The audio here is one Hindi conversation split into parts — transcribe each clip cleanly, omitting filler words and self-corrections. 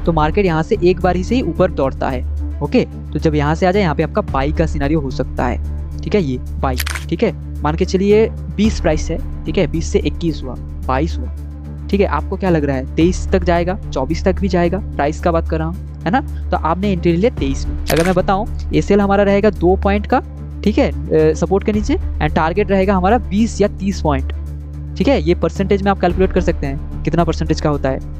तो मार्केट यहाँ से एक बार ही से ही ऊपर दौड़ता है। ओके, तो जब यहाँ से आ जाए यहाँ पे आपका बाई का सिनारियो हो सकता है। ठीक है, ये बाई, ठीक है, मान के चलिए 20 प्राइस है, ठीक है, 20 से 21 हुआ, 22 हुआ, ठीक है, आपको क्या लग रहा है 23 तक जाएगा, 24 तक भी जाएगा, प्राइस का बात कर रहा हूँ, है ना। तो आपने एंट्री ले लिया 23 में। अगर मैं बताऊँ एसएल हमारा रहेगा 2 पॉइंट का, ठीक है, सपोर्ट के नीचे, एंड टारगेट रहेगा हमारा 20 या 30 पॉइंट। ठीक है, ये परसेंटेज में आप कैलकुलेट कर सकते हैं कितना परसेंटेज का होता है।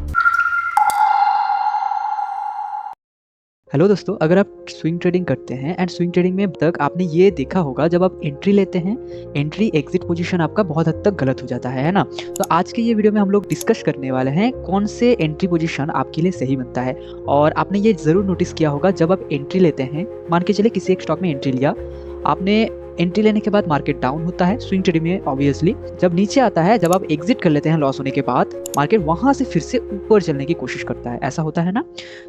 हेलो दोस्तों, अगर आप स्विंग ट्रेडिंग करते हैं एंड स्विंग ट्रेडिंग में अब तक आपने ये देखा होगा जब आप एंट्री लेते हैं, एंट्री एग्जिट पोजीशन आपका बहुत हद तक गलत हो जाता है ना। तो आज के ये वीडियो में हम लोग डिस्कस करने वाले हैं कौन से एंट्री पोजीशन आपके लिए सही बनता है। और आपने ये ज़रूर नोटिस किया होगा जब आप एंट्री लेते हैं, मान के चले किसी एक स्टॉक में एंट्री लिया आपने, एंट्री लेने के बाद मार्केट डाउन होता है स्विंग ट्रेडिंग में ऑब्वियसली, जब नीचे आता है, जब आप एग्जिट कर लेते हैं लॉस होने के बाद, मार्केट वहां से फिर से ऊपर चलने की कोशिश करता है, ऐसा होता है ना।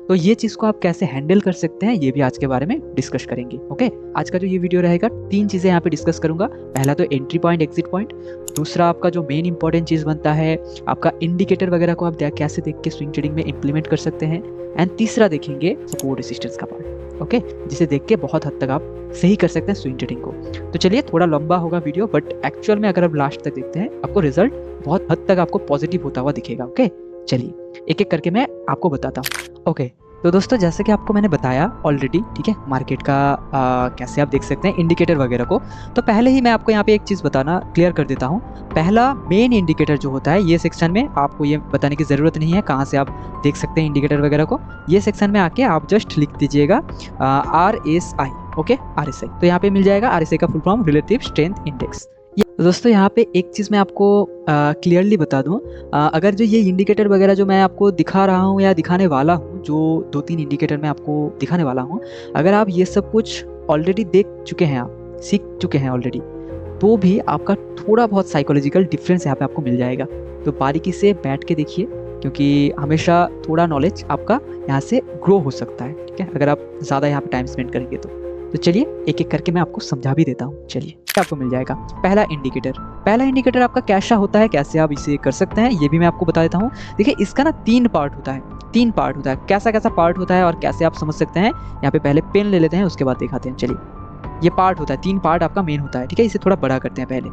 तो ये चीज़ को आप कैसे हैंडल कर सकते हैं ये भी आज के बारे में डिस्कस करेंगे। ओके, आज का जो ये वीडियो रहेगा 3 चीज़ें यहाँ पे डिस्कस करूंगा। पहला तो एंट्री पॉइंट, एग्जिट पॉइंट, दूसरा आपका जो मेन इंपॉर्टेंट चीज़ बनता है आपका इंडिकेटर वगैरह को आप कैसे देख के स्विंग ट्रेडिंग में इंप्लीमेंट कर सकते हैं, एंड तीसरा देखेंगे सपोर्ट रेजिस्टेंस का पार्ट। ओके, जिसे देख के बहुत हद तक आप सही कर सकते हैं स्विंग ट्रेडिंग को। तो चलिए, थोड़ा लंबा होगा वीडियो, बट एक्चुअल में अगर आप लास्ट तक देखते हैं आपको रिजल्ट बहुत हद तक आपको पॉजिटिव होता हुआ दिखेगा। ओके, चलिए एक एक करके मैं आपको बताता हूँ। ओके, तो दोस्तों जैसे कि आपको मैंने बताया ऑलरेडी, ठीक है, मार्केट का कैसे आप देख सकते हैं इंडिकेटर वगैरह को। तो पहले ही मैं आपको यहाँ पे एक चीज़ बताना क्लियर कर देता हूँ। पहला मेन इंडिकेटर जो होता है, ये सेक्शन में आपको ये बताने की ज़रूरत नहीं है कहाँ से आप देख सकते हैं इंडिकेटर वगैरह को। ये सेक्शन में आके आप जस्ट लिख दीजिएगा RSI। ओके, RSI, तो यहाँ पे मिल जाएगा RSI का full form relative strength index. दोस्तों यहाँ पे एक चीज़ मैं आपको क्लियरली बता दूँ, अगर जो ये इंडिकेटर वगैरह जो मैं आपको दिखा रहा हूँ या दिखाने वाला हूँ, जो 2-3 इंडिकेटर मैं आपको दिखाने वाला हूँ, अगर आप ये सब कुछ ऑलरेडी देख चुके हैं, आप सीख चुके हैं ऑलरेडी, तो भी आपका थोड़ा बहुत साइकोलॉजिकल डिफरेंस यहाँ पे आपको मिल जाएगा। तो बारीकी से बैठ के देखिए, क्योंकि हमेशा थोड़ा नॉलेज आपका यहाँ से ग्रो हो सकता है, ठीक है, अगर आप ज़्यादा यहाँ पे टाइम स्पेंड करेंगे तो चलिए एक एक करके मैं आपको समझा भी देता हूँ। चलिए, आपको मिल जाएगा पहला इंडिकेटर आपका कैसा होता है, कैसे आप इसे कर सकते हैं ये भी मैं आपको बता देता हूँ। देखिए, इसका ना 3 पार्ट होता है, कैसा पार्ट होता है और कैसे आप समझ सकते हैं, यहाँ पे पहले पेन ले लेते हैं, उसके बाद दिखाते हैं। चलिए, ये पार्ट होता है, 3 पार्ट आपका मेन होता है, ठीक है, इसे थोड़ा बड़ा करते हैं पहले।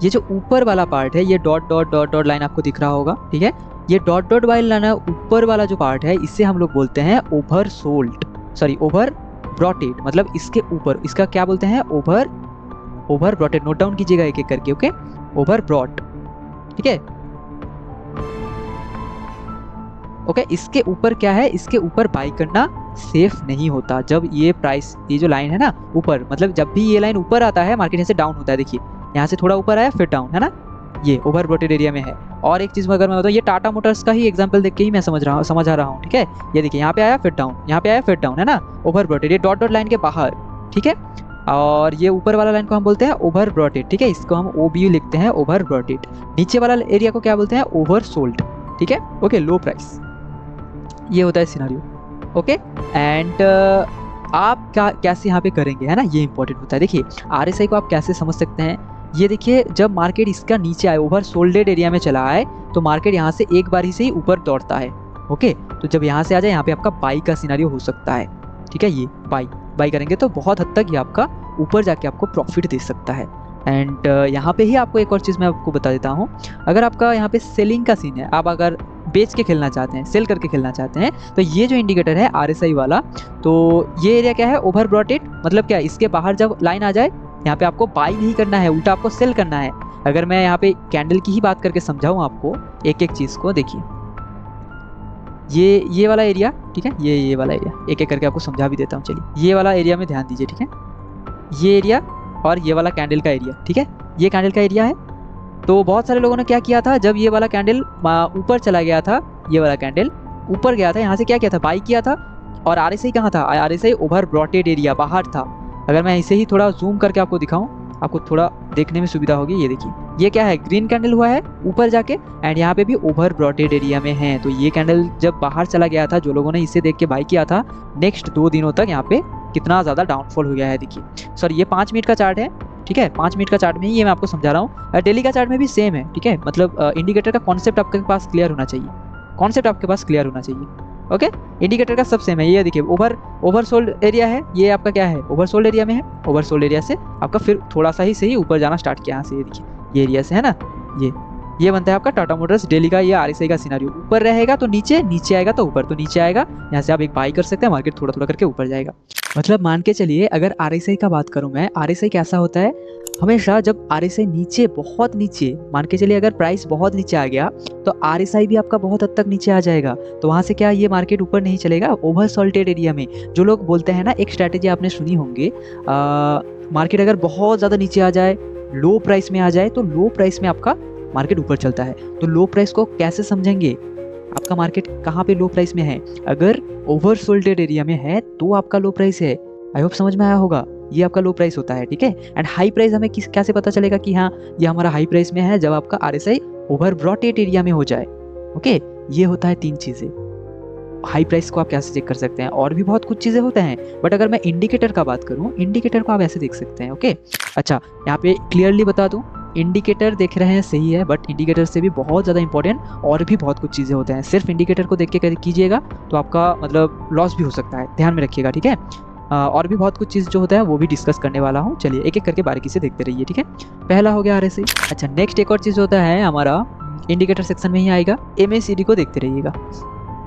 ये जो ऊपर वाला पार्ट है, ये dot dot dot dot line आपको दिख रहा होगा, ठीक है, ये डॉट डॉट वाली लाइन है, ऊपर वाला जो पार्ट है, इसे हम लोग बोलते हैं ओवर ब्रॉटेड, मतलब इसके ऊपर, इसका क्या बोलते हैं, ओवर ब्रॉटेड। नोट डाउन कीजिएगा एक एक करके। ओके, ओवर ब्रॉट, ठीक है। ओके, इसके ऊपर क्या है, इसके ऊपर बाई करना सेफ नहीं होता। जब ये प्राइस, ये जो लाइन है ना ऊपर, मतलब जब भी ये लाइन ऊपर आता है मार्केट यहाँ से डाउन होता है। देखिए, यहाँ से थोड़ा ऊपर आया फिर डाउन, है ना, ये ओवर ब्रॉटेड एरिया में है। और एक चीज़ अगर मैं बताऊँ, ये टाटा मोटर्स का ही एग्जांपल देख के ही मैं समझ आ रहा हूँ, ठीक है। ये देखिए, यहाँ पे आया फिर डाउन, यहाँ पे आया फिर डाउन, है ना, ओवर ब्रॉटेड, ये डॉट डॉट लाइन के बाहर, ठीक है। और ये ऊपर वाला लाइन को हम बोलते हैं ओवर ब्रॉटेड, ठीक है, इसको हम OBU लिखते हैं, ओवर ब्रॉटेड। नीचे वाला एरिया को क्या बोलते हैं, ओवर सोल्ड, ठीक है। ओके, लो प्राइस, ये होता है सिनारियो। ओके, एंड आप कैसे यहाँ पे करेंगे, है ना, ये इंपॉर्टेंट होता है। देखिए, RSI को आप कैसे समझ सकते हैं, ये देखिए, जब मार्केट इसका नीचे आए, ओवर सोल्डेड एरिया में चला आए, तो मार्केट यहाँ से एक बारी से ही ऊपर दौड़ता है। ओके, तो जब यहाँ से आ जाए, यहाँ पे आपका बाई का सिनारियो हो सकता है, ठीक है, ये बाई करेंगे तो बहुत हद तक ये आपका ऊपर जाके आपको प्रॉफिट दे सकता है। एंड यहाँ पे ही आपको एक और चीज़ मैं आपको बता देता हूँ, अगर आपका यहाँ पे सेलिंग का सीन है, आप अगर बेच के खेलना चाहते हैं, सेल करके खेलना चाहते हैं, तो ये जो इंडिकेटर है RSI वाला, तो ये एरिया क्या है, ओवर ब्रॉटेड, मतलब क्या, इसके बाहर जब लाइन आ जाए, यहाँ पे आपको बाई नहीं करना है, उल्टा आपको सेल करना है। अगर मैं यहाँ पे कैंडल की ही बात करके समझाऊँ आपको एक एक चीज़ को, देखिए, ये वाला एरिया, ठीक है, ये वाला एरिया एक एक करके आपको समझा भी देता हूँ। चलिए, ये वाला एरिया में ध्यान दीजिए, ठीक है, ये एरिया और ये वाला कैंडल का एरिया, ठीक है, ये कैंडल का एरिया है। तो बहुत सारे लोगों ने क्या किया था, जब ये वाला कैंडल ऊपर चला गया था, ये वाला कैंडल ऊपर गया था, यहाँ से क्या किया था, बाई किया था। और RSI कहाँ था, RSI ओवर ब्रॉटेड एरिया बाहर था। अगर मैं इसे ही थोड़ा जूम करके आपको दिखाऊं, आपको थोड़ा देखने में सुविधा होगी। ये देखिए, ये क्या है, ग्रीन कैंडल हुआ है ऊपर जाके, एंड यहाँ पे भी ओवर ब्रॉटेड एरिया में है। तो ये कैंडल जब बाहर चला गया था, जो लोगों ने इसे देख के बाई किया था, नेक्स्ट 2 दिनों तक यहाँ पे कितना ज़्यादा डाउनफॉल हो गया है। देखिए, सॉरी, ये 5 मिनट का चार्ट है, ठीक है, 5 मिनट का चार्ट में ही ये मैं आपको समझा रहा हूँ। डेली का चार्ट में भी सेम है, ठीक है, मतलब इंडिकेटर का कॉन्सेप्ट आपके पास क्लियर होना चाहिए, ओके, इंडिकेटर का सब सेम है। ये देखिए ओवरसोल्ड एरिया है, ये आपका क्या है, ओवरसोल्ड एरिया में है। ओवरसोल्ड एरिया से आपका फिर थोड़ा सा ही सही ऊपर जाना स्टार्ट किया, यहाँ से ये देखिए ये एरिया से है ना, ये बनता है आपका टाटा मोटर्स डेली का ये आरएसआई का सिनेरियो। ऊपर रहेगा तो नीचे, नीचे आएगा तो ऊपर, तो नीचे आएगा, यहाँ से आप एक बाई कर सकते हैं, मार्केट थोड़ा थोड़ा करके ऊपर जाएगा। मतलब मान के चलिए अगर आरएसआई का बात करूं मैं, आरएसआई कैसा होता है, हमेशा जब आरएसआई नीचे, बहुत नीचे, मान के चलिए अगर प्राइस बहुत नीचे आ गया तो आरएसआई भी आपका बहुत हद तक नीचे आ जाएगा। तो वहाँ से क्या ये मार्केट ऊपर नहीं चलेगा। ओवरसोल्टेड एरिया में जो लोग बोलते हैं ना, एक स्ट्रैटेजी आपने सुनी होंगे, मार्केट अगर बहुत ज़्यादा नीचे आ जाए, लो प्राइस में आ जाए, तो लो प्राइस में आपका मार्केट ऊपर चलता है। तो लो प्राइस को कैसे समझेंगे, आपका मार्केट कहाँ पे लो प्राइस में है, अगर ओवरसोल्टेड एरिया में है तो आपका लो प्राइस है। आई होप समझ में आया होगा, ये आपका लो प्राइस होता है, ठीक है। एंड हाई प्राइस हमें कैसे पता चलेगा कि हाँ ये हमारा हाई प्राइस में है, जब आपका आरएसआई ओवरब्रॉटेड एरिया में हो जाए। ओके, ये होता है 3 चीजें। हाई प्राइस को आप कैसे चेक कर सकते हैं, और भी बहुत कुछ चीजें होते हैं, बट अगर मैं इंडिकेटर का बात करूं, इंडिकेटर को आप ऐसे देख सकते हैं। ओके, अच्छा यहाँ पे क्लियरली बता दूं, इंडिकेटर देख रहे हैं सही है, बट इंडिकेटर से भी बहुत ज़्यादा इंपॉर्टेंट और भी बहुत कुछ चीज़ें होते हैं। सिर्फ इंडिकेटर को देख के कीजिएगा तो आपका मतलब लॉस भी हो सकता है, ध्यान में रखिएगा, ठीक है। और भी बहुत कुछ चीज़ जो होता है वो भी डिस्कस करने वाला हूँ। चलिए एक एक करके बारीकी से देखते रहिए, ठीक है। पहला हो गया आरएसआई। अच्छा, नेक्स्ट एक और चीज़ होता है हमारा, इंडिकेटर सेक्शन में ही आएगा, एमएसीडी को देखते रहिएगा।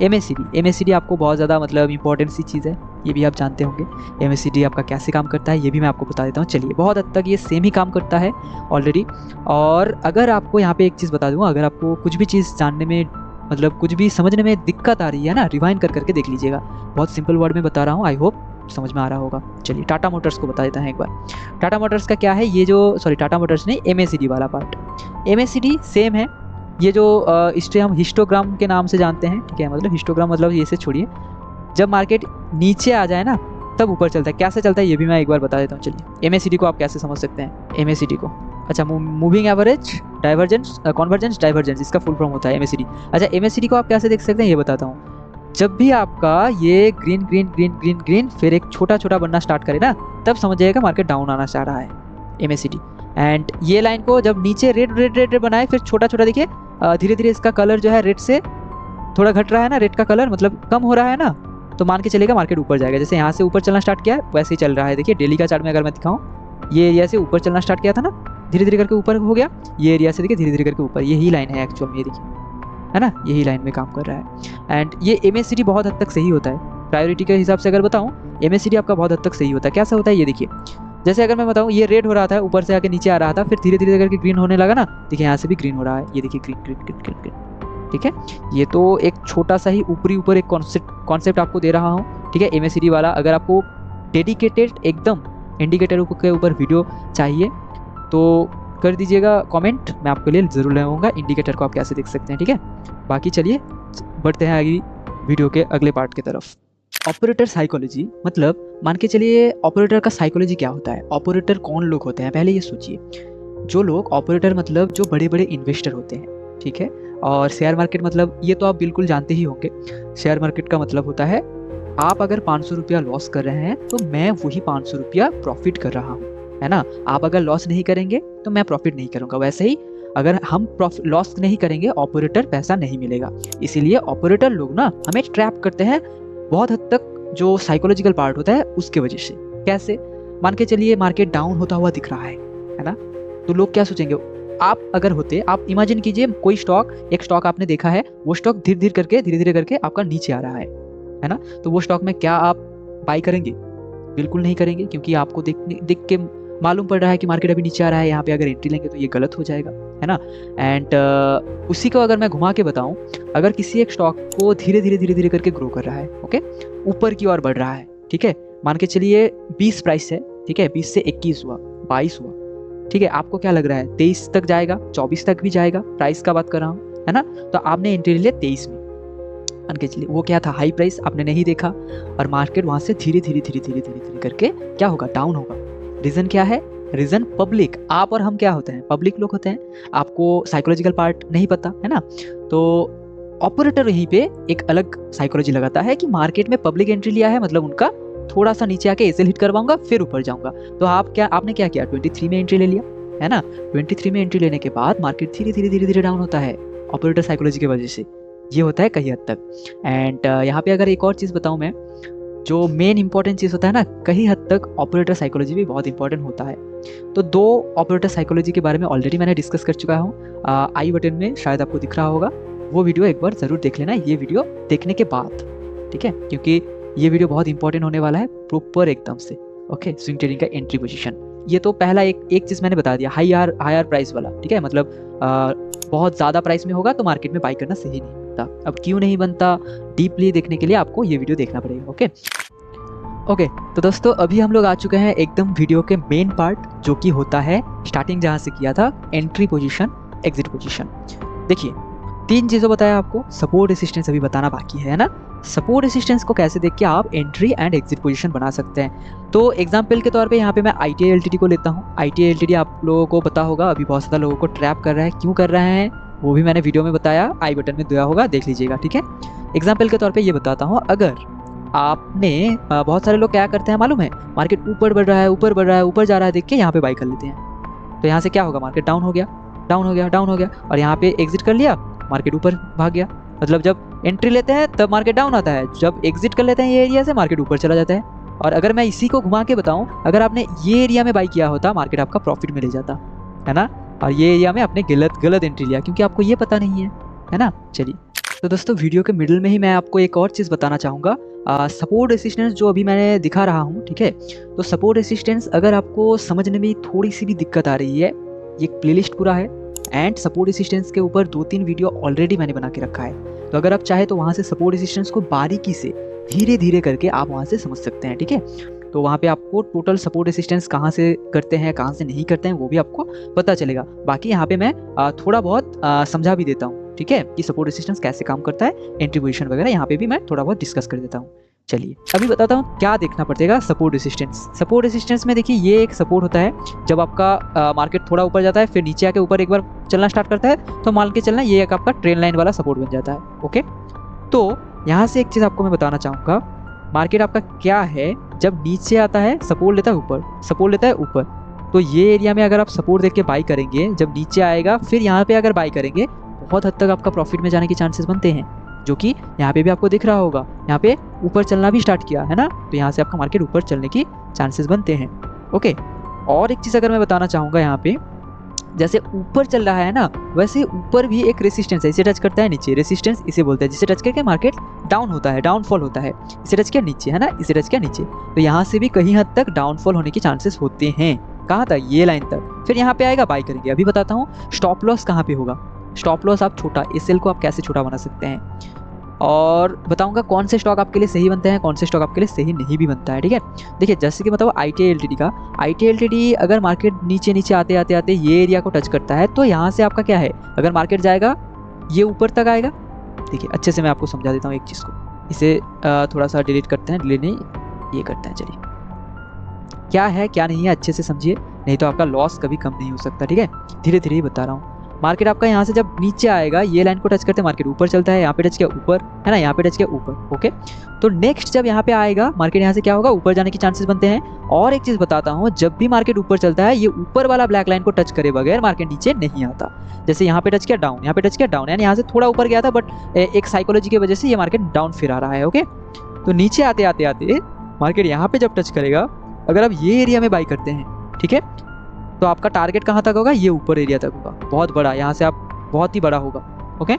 एमएसीडी आपको बहुत ज़्यादा मतलब इंपॉर्टेंट सी चीज़ है, ये भी आप जानते होंगे। एमएसीडी आपका कैसे काम करता है ये भी मैं आपको बता देता हूँ। चलिए, बहुत हद तक ये सेम ही काम करता है ऑलरेडी। और अगर आपको यहाँ पे एक चीज़ बता दूँ, अगर आपको कुछ भी चीज़ जानने में, मतलब कुछ भी समझने में दिक्कत आ रही है ना, रिवाइंड कर करके देख लीजिएगा। बहुत सिंपल वर्ड में बता रहा हूँ, आई होप समझ में आ रहा होगा। चलिए टाटा मोटर्स को बता देता है एक बार। टाटा मोटर्स का क्या है, ये जो टाटा मोटर्स नहीं, एमएसीडी वाला पार्ट, एमएसीडी सेम है। ये जो इसे हम हिस्टोग्राम के नाम से जानते हैं, ठीक है। मतलब हिस्टोग्राम मतलब ये से छोड़िए, जब मार्केट नीचे आ जाए ना तब ऊपर चलता है। कैसे चलता है ये भी मैं एक बार बता देता हूँ। चलिए एमएसीडी को आप कैसे समझ सकते हैं, एमएसीडी को, अच्छा moving average divergence convergence divergence, इसका फुल फॉर्म होता है एमएसीडी। अच्छा, एमएसीडी को आप कैसे देख सकते हैं ये बताता हूँ। जब भी आपका ये green green green green green फिर एक छोटा छोटा बनना स्टार्ट करे ना, तब समझ जाएगा मार्केट डाउन आना चाह रहा है, एमएसीडी। एंड ये लाइन को जब नीचे रेड रेड रेड बनाए, फिर छोटा छोटा देखिए धीरे धीरे इसका कलर जो है रेड से थोड़ा घट रहा है ना, रेड का कलर मतलब कम हो रहा है ना, तो मान के चलेगा मार्केट ऊपर जाएगा। जैसे यहाँ से ऊपर चलना स्टार्ट किया है वैसे ही चल रहा है। देखिए डेली का चार्ट में अगर मैं दिखाऊं, ये एरिया से ऊपर चलना स्टार्ट किया था ना, धीरे धीरे करके ऊपर हो गया, ये एरिया से देखिए धीरे धीरे करके ऊपर, यही लाइन है एक्चुअल में, ये देखिए है ना, यही लाइन में काम कर रहा है। एंड ये एमएसीडी बहुत हद तक सही होता है, प्रायोरिटी के हिसाब से अगर बताऊँ, एमएसीडी आपका बहुत हद तक सही होता है। कैसा होता है ये देखिए, जैसे अगर मैं बताऊँ, ये रेड हो रहा था, ऊपर से आके नीचे आ रहा था, फिर धीरे धीरे करके ग्रीन होने लगा ना, देखिए यहाँ से भी ग्रीन हो रहा है, ये देखिए green green green green green, ठीक है। ये तो एक छोटा सा ही ऊपर एक कॉन्सेप्ट आपको दे रहा हूँ, ठीक है, एमएसीडी वाला। अगर आपको डेडिकेटेड एकदम इंडिकेटर के ऊपर वीडियो चाहिए तो कर दीजिएगा कमेंट, मैं आपके लिए ज़रूर लाऊंगा इंडिकेटर को आप कैसे देख सकते हैं, ठीक है। बाकी चलिए बढ़ते हैं आगे वीडियो के अगले पार्ट की तरफ। ऑपरेटर साइकोलॉजी, मतलब मान के चलिए ऑपरेटर का साइकोलॉजी क्या होता है, ऑपरेटर कौन लोग होते हैं, पहले ये सोचिए। जो लोग ऑपरेटर मतलब जो बड़े बड़े इन्वेस्टर होते हैं, ठीक है। और शेयर मार्केट मतलब ये तो आप बिल्कुल जानते ही होंगे, शेयर मार्केट का मतलब होता है आप अगर 500 रुपया लॉस कर रहे हैं तो मैं वही 500 रुपया प्रॉफिट कर रहा हूँ, है ना। आप अगर लॉस नहीं करेंगे तो मैं प्रॉफिट नहीं करूँगा, वैसे ही अगर हम लॉस नहीं करेंगे ऑपरेटर पैसा नहीं मिलेगा। इसीलिए ऑपरेटर लोग ना हमें ट्रैप करते हैं बहुत हद तक, जो साइकोलॉजिकल पार्ट होता है उसके वजह से। कैसे, मान के चलिए मार्केट डाउन होता हुआ दिख रहा है ना, तो लोग क्या सोचेंगे, आप अगर होते, आप इमेजिन कीजिए कोई एक स्टॉक आपने देखा है, वो स्टॉक धीरे धीरे करके आपका नीचे आ रहा है ना, तो वो स्टॉक में क्या आप बाई करेंगे? बिल्कुल नहीं करेंगे, क्योंकि आपको देख के मालूम पड़ रहा है कि मार्केट अभी नीचे आ रहा है, यहाँ पे अगर एंट्री लेंगे तो ये गलत हो जाएगा, है ना। एंड उसी को अगर मैं घुमा के बताऊं, अगर किसी एक स्टॉक को धीरे धीरे करके ग्रो कर रहा है, ओके, ऊपर की ओर बढ़ रहा है, ठीक है, मान के चलिए 20 प्राइस है, ठीक है, 20 से 21 हुआ, 22 हुआ, ठीक है, आपको क्या लग रहा है 23 तक जाएगा, 24 तक भी जाएगा, प्राइस का बात कर रहा हूँ, है ना। तो आपने एंट्री लिया 23 में, मान के चलिए वो क्या था, हाई प्राइस आपने नहीं देखा, और मार्केट वहां से धीरे धीरे करके क्या होगा, डाउन होगा। रीजन क्या है, रीजन पब्लिक, आप और हम क्या होते हैं, पब्लिक लोग होते हैं, आपको साइकोलॉजिकल पार्ट नहीं पता, है ना। तो ऑपरेटर यहीं पे एक अलग साइकोलॉजी लगाता है कि मार्केट में पब्लिक एंट्री लिया है, मतलब उनका थोड़ा सा नीचे आके एसएल हिट करवाऊंगा फिर ऊपर जाऊंगा। तो आपने क्या किया, 23 में एंट्री ले लिया, है ना। 23 में एंट्री लेने के बाद मार्केट धीरे धीरे डाउन होता है ऑपरेटर साइकोलॉजी की वजह से, ये होता है कई हद तक। एंड यहाँ पे अगर एक और चीज़ बताऊँ मैं, जो मेन इंपॉर्टेंट चीज़ होता है ना, कहीं हद तक ऑपरेटर साइकोलॉजी भी बहुत इंपॉर्टेंट होता है। तो 2 ऑपरेटर साइकोलॉजी के बारे में ऑलरेडी मैंने डिस्कस कर चुका हूँ, आई बटन में शायद आपको दिख रहा होगा, वो वीडियो एक बार ज़रूर देख लेना ये वीडियो देखने के बाद, ठीक है, क्योंकि ये वीडियो बहुत इंपॉर्टेंट होने वाला है प्रॉपर एकदम से। ओके, स्विंग ट्रेडिंग का एंट्री पोजीशन, ये तो पहला एक चीज़ मैंने बता दिया, हायर प्राइस वाला, ठीक है, मतलब बहुत ज़्यादा प्राइस में होगा तो मार्केट में बाई करना सही नहीं बनता। अब क्यों नहीं बनता, डीपली देखने के लिए आपको ये वीडियो देखना पड़ेगा। ओके, तो दोस्तों अभी हम लोग आ चुके हैं एकदम वीडियो के मेन पार्ट, जो कि होता है स्टार्टिंग जहाँ से किया था, एंट्री पोजीशन, एग्जिट पोजीशन। देखिए 3 चीज़ों बताया आपको, सपोर्ट रेसिस्टेंस अभी बताना बाकी है ना। सपोर्ट रेसिस्टेंस को कैसे देख के आप एंट्री एंड एग्जिट पोजीशन बना सकते हैं। तो एग्जांपल के तौर पे यहाँ पे मैं ITI LTD को लेता हूँ। ITI LTD आप लोगों को पता होगा, अभी बहुत ज़्यादा लोगों को ट्रैप कर रहा है। क्यों कर रहे हैं वो भी मैंने वीडियो में बताया, आई बटन में दिया होगा, देख लीजिएगा, ठीक है। एग्जाम्पल के तौर पर ये बताता हूँ, अगर आपने बहुत सारे लोग क्या करते हैं मालूम है, मार्केट ऊपर बढ़ रहा है, ऊपर बढ़ रहा है, ऊपर जा रहा है देख के यहाँ पे बाई कर लेते हैं। तो यहाँ से क्या होगा, मार्केट डाउन हो गया, डाउन हो गया, डाउन हो गया, और यहाँ पे एग्जिट कर लिया, मार्केट ऊपर भाग गया। मतलब जब एंट्री लेते हैं तब मार्केट डाउन आता है, जब एग्जिट कर लेते हैं ये एरिया से मार्केट ऊपर चला जाता है। और अगर मैं इसी को घुमा के बताऊं, अगर आपने ये एरिया में बाई किया होता, मार्केट आपका प्रॉफिट में ले जाता है ना, और ये एरिया में आपने गलत एंट्री लिया, क्योंकि आपको ये पता नहीं है ना। चलिए, तो दोस्तों वीडियो के मिडिल में ही मैं आपको एक और चीज़ बताना चाहूँगा, सपोर्ट रेसिस्टेंस जो अभी मैंने दिखा रहा हूँ, ठीक है। तो सपोर्ट रेसिस्टेंस अगर आपको समझने में थोड़ी सी भी दिक्कत आ रही है, ये प्लेलिस्ट पूरा है, एंड सपोर्ट रेसिस्टेंस के ऊपर 2-3 वीडियो ऑलरेडी मैंने बना के रखा है। तो अगर आप चाहे तो वहाँ से सपोर्ट रेसिस्टेंस को बारीकी से धीरे धीरे करके आप वहाँ से समझ सकते हैं, ठीक है। तो वहाँ पे आपको टोटल सपोर्ट रेसिस्टेंस कहाँ से करते हैं, कहाँ से नहीं करते हैं, वो भी आपको पता चलेगा। बाकी यहाँ पे मैं थोड़ा बहुत समझा भी देता हूँ, ठीक है, कि सपोर्ट रेसिस्टेंस कैसे काम करता है, एंट्री पोजीशन वगैरह यहाँ पे भी मैं थोड़ा बहुत डिस्कस कर देता हूँ। चलिए अभी बताता हूँ क्या देखना पड़ेगा सपोर्ट रेसिस्टेंस। सपोर्ट रेसिस्टेंस में देखिए ये एक सपोर्ट होता है, जब आपका मार्केट थोड़ा ऊपर जाता है, फिर नीचे आके ऊपर एक बार चलना स्टार्ट करता है, तो मान के चलना ये एक आपका ट्रेन लाइन वाला सपोर्ट बन जाता है। ओके, तो यहाँ से एक चीज़ आपको मैं बताना चाहूँगा, मार्केट आपका क्या है, जब नीचे आता है सपोर्ट लेता है ऊपर, सपोर्ट लेता है ऊपर, तो ये एरिया में अगर आप सपोर्ट देख के बाई करेंगे, जब नीचे आएगा फिर यहाँ पे अगर बाई करेंगे, बहुत हद तक आपका प्रॉफिट में जाने के चांसेस बनते हैं, जो कि यहाँ पे भी आपको दिख रहा होगा। यहाँ पे ऊपर चलना भी स्टार्ट किया है ना, तो यहाँ से आपका मार्केट ऊपर चलने की चांसेस बनते हैं। ओके, और एक चीज़ अगर मैं बताना चाहूँगा, यहाँ पे जैसे ऊपर चल रहा है ना, वैसे ऊपर भी एक रेसिस्टेंस है, इसे टच करता है नीचे, रेसिस्टेंस इसे बोलते हैं, जिसे टच करके मार्केट डाउन होता है, डाउनफॉल होता है। इसे टच किया नीचे, है ना, इसे टच किया नीचे, तो यहाँ से भी कहीं हद तक डाउनफॉल होने के चांसेस होते हैं। कहाँ तक, ये लाइन तक, फिर यहाँ पे आएगा बाई करेंगे। अभी बताता हूँ स्टॉप लॉस कहाँ पे होगा। स्टॉप लॉस आप छोटा, एसएल को आप कैसे छोटा बना सकते हैं, और बताऊंगा कौन से स्टॉक आपके लिए सही बनते हैं, कौन से स्टॉक आपके लिए सही नहीं भी बनता है, ठीक है। देखिए जैसे कि बताओ ITI LTD का, ITI LTD अगर मार्केट नीचे नीचे आते आते आते ये एरिया को टच करता है, तो यहाँ से आपका क्या है, अगर मार्केट जाएगा ये ऊपर तक आएगा। देखिए अच्छे से मैं आपको समझा देता हूँ एक चीज़ को, इसे थोड़ा सा डिलीट करते हैं, डिलीट नहीं ये करते हैं। चलिए क्या है क्या नहीं है अच्छे से समझिए, नहीं तो आपका लॉस कभी कम नहीं हो सकता, ठीक है। धीरे धीरे ही बता रहा हूँ। मार्केट आपका यहाँ से जब नीचे आएगा, ये लाइन को टच करते मार्केट ऊपर चलता है, यहाँ पे टच किया ऊपर, है ना, यहाँ पे टच किया ऊपर। ओके, तो नेक्स्ट जब यहाँ पे आएगा मार्केट, यहाँ से क्या होगा, ऊपर जाने के चांसेस बनते हैं। और एक चीज़ बताता हूँ, जब भी मार्केट ऊपर चलता है, ये ऊपर वाला ब्लैक लाइन को टच करे बगैर मार्केट नीचे नहीं आता। जैसे यहाँ पे टच किया डाउन, यहाँ पे टच किया डाउन, यानी यहाँ से थोड़ा ऊपर गया था, बट एक साइकोलॉजी की वजह से ये मार्केट डाउन फिर आ रहा है। ओके, तो नीचे आते आते आते मार्केट यहाँ पे जब टच करेगा, अगर आप ये एरिया में बाई करते हैं, ठीक है, तो आपका टारगेट कहाँ तक होगा, ये ऊपर एरिया तक होगा, बहुत बड़ा, यहाँ से आप बहुत ही बड़ा होगा। ओके,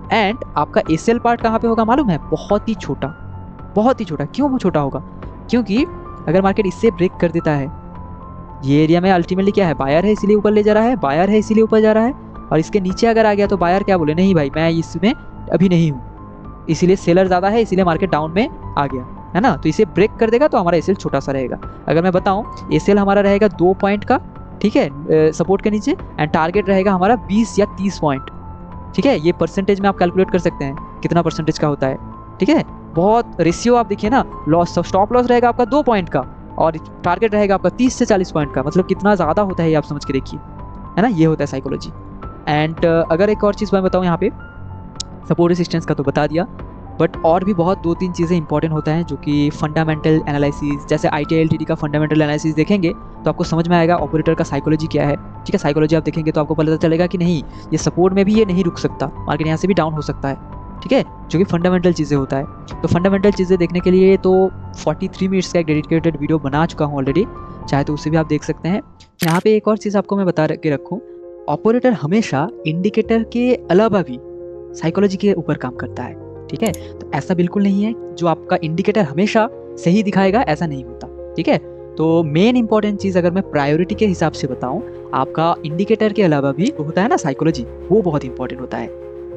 एंड आपका एसएल पार्ट कहाँ पे होगा मालूम है, बहुत ही छोटा, बहुत ही छोटा। क्यों वो छोटा होगा, क्योंकि अगर मार्केट इससे ब्रेक कर देता है, ये एरिया में अल्टीमेटली क्या है, बायर है इसीलिए ऊपर ले जा रहा है, बायर है इसीलिए ऊपर जा रहा है, और इसके नीचे अगर आ गया तो बायर क्या बोले, नहीं भाई मैं इसमें अभी नहीं हूँ, इसीलिए सेलर ज़्यादा है, इसीलिए मार्केट डाउन में आ गया, है ना, तो इसे ब्रेक कर देगा तो हमारा एसएल छोटा सा रहेगा। अगर मैं बताऊँ, एसएल हमारा रहेगा 2 पॉइंट का, ठीक है, सपोर्ट के नीचे, एंड टारगेट रहेगा हमारा 20 या 30 पॉइंट, ठीक है। ये परसेंटेज में आप कैलकुलेट कर सकते हैं कितना परसेंटेज का होता है, ठीक है। बहुत रेशियो आप देखिए ना, लॉस, स्टॉप लॉस रहेगा आपका 2 पॉइंट का, और टारगेट रहेगा आपका 30 से 40 पॉइंट का, मतलब कितना ज़्यादा होता है ये आप समझ के देखिए, है ना, ये होता है साइकोलॉजी। एंड अगर एक और चीज़ मैं बताऊँ यहाँ पे, सपोर्ट रेसिस्टेंस का तो बता दिया, बट और भी बहुत 2-3 चीज़ें इंपॉर्टेंट होता है, जो कि फंडामेंटल एनालिसिस, जैसे ITI LTD का फंडामेंटल एनालिसिस देखेंगे तो आपको समझ में आएगा ऑपरेटर का साइकोलॉजी क्या है, ठीक है। साइकोलॉजी आप देखेंगे तो आपको पता चलेगा कि नहीं, ये सपोर्ट में भी ये नहीं रुक सकता, मार्केट यहाँ से भी डाउन हो सकता है, ठीक है, जो कि फंडामेंटल चीज़ें होता है। तो फंडामेंटल चीज़ें देखने के लिए तो 43 मिनट्स का एक डेडिकेटेड वीडियो बना चुका हूँ ऑलरेडी, चाहे तो उसे भी आप देख सकते हैं। यहाँ पे एक और चीज़ आपको मैं बता के रखूँ, ऑपरेटर हमेशा इंडिकेटर के अलावा भी साइकोलॉजी के ऊपर काम करता है, ठीक है। तो ऐसा बिल्कुल नहीं है जो आपका इंडिकेटर हमेशा सही दिखाएगा, ऐसा नहीं होता, ठीक है। तो मेन इंपॉर्टेंट चीज़ अगर मैं प्रायोरिटी के हिसाब से बताऊं, आपका इंडिकेटर के अलावा भी होता है ना साइकोलॉजी, वो बहुत इंपॉर्टेंट होता है।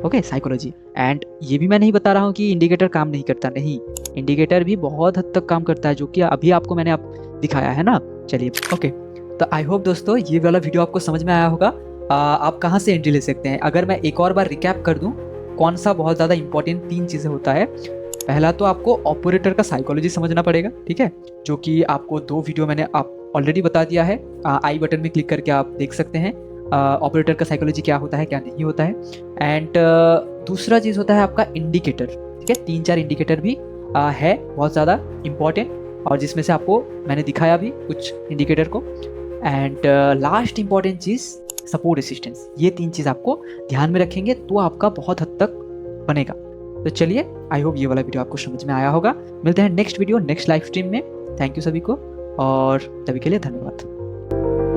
Okay, psychology. एंड ये भी मैं नहीं बता रहा हूँ कि इंडिकेटर काम नहीं करता, नहीं, इंडिकेटर भी बहुत हद तक काम करता है, जो कि अभी आपको मैंने दिखाया है ना। चलिए, ओके। तो आई होप दोस्तों ये वाला वीडियो आपको समझ में आया होगा। आप कहाँ से एंट्री ले सकते हैं, अगर मैं एक और बार रिकैप कर दूँ कौन सा बहुत ज़्यादा इंपॉर्टेंट 3 चीज़ें होता है। पहला तो आपको ऑपरेटर का साइकोलॉजी समझना पड़ेगा, ठीक है, जो कि आपको 2 वीडियो मैंने आप ऑलरेडी बता दिया है। आई बटन में क्लिक करके आप देख सकते हैं ऑपरेटर का साइकोलॉजी क्या होता है, क्या नहीं होता है। एंड दूसरा चीज़ होता है आपका इंडिकेटर, ठीक है। 3-4 इंडिकेटर भी है बहुत ज़्यादा इम्पॉर्टेंट, और जिसमें से आपको मैंने दिखाया भी कुछ इंडिकेटर को। And last important cheese support assistance. ये 3 चीज़ आपको ध्यान में रखेंगे तो आपका बहुत हद तक बनेगा। तो चलिए, आई होप ये वाला वीडियो आपको समझ में आया होगा। मिलते हैं next video, next live stream में। थैंक यू सभी को, और तभी के लिए धन्यवाद।